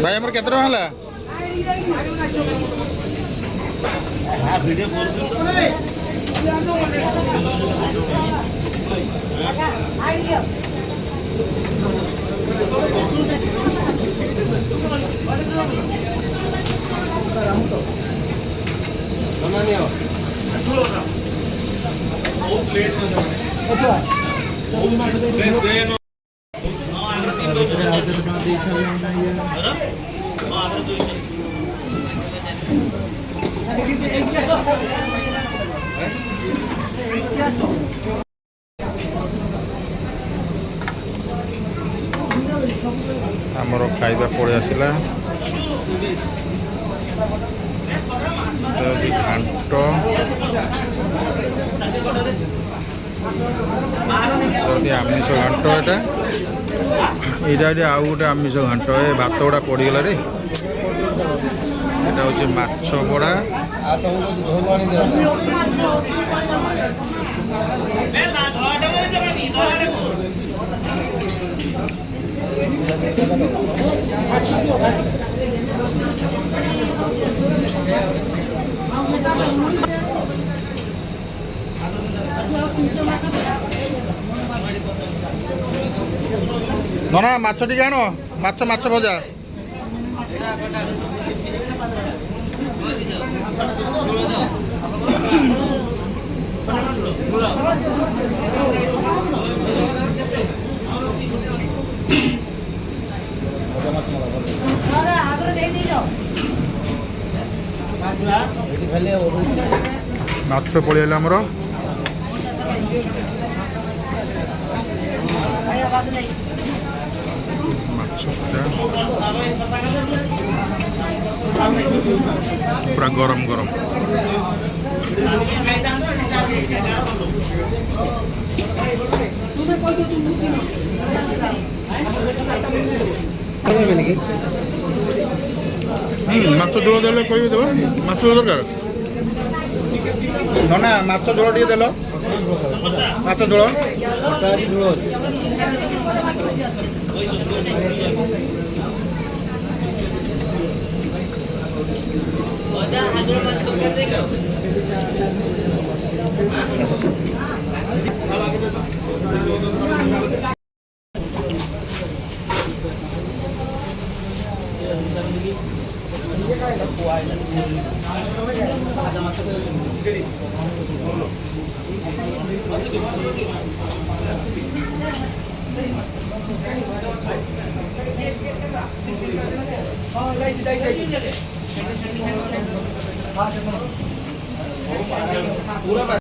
भाई हमर केते टका हला वीडियो आमर खाइबा पड़े आसला घाट आमिष घाट यहाँ आउ गोटे आमिष घाट ए भात गुड़ा पड़गला रे यहाँ हूँ माछ बड़ा ना माछ टी आण माछ माछ भजा माछ पड़ेगा आमर पूरा गरम गरम माछ झोल देले कोई देबो माछ झोल दरकार ना माछ झोल टी देलो माछ झोल पूरा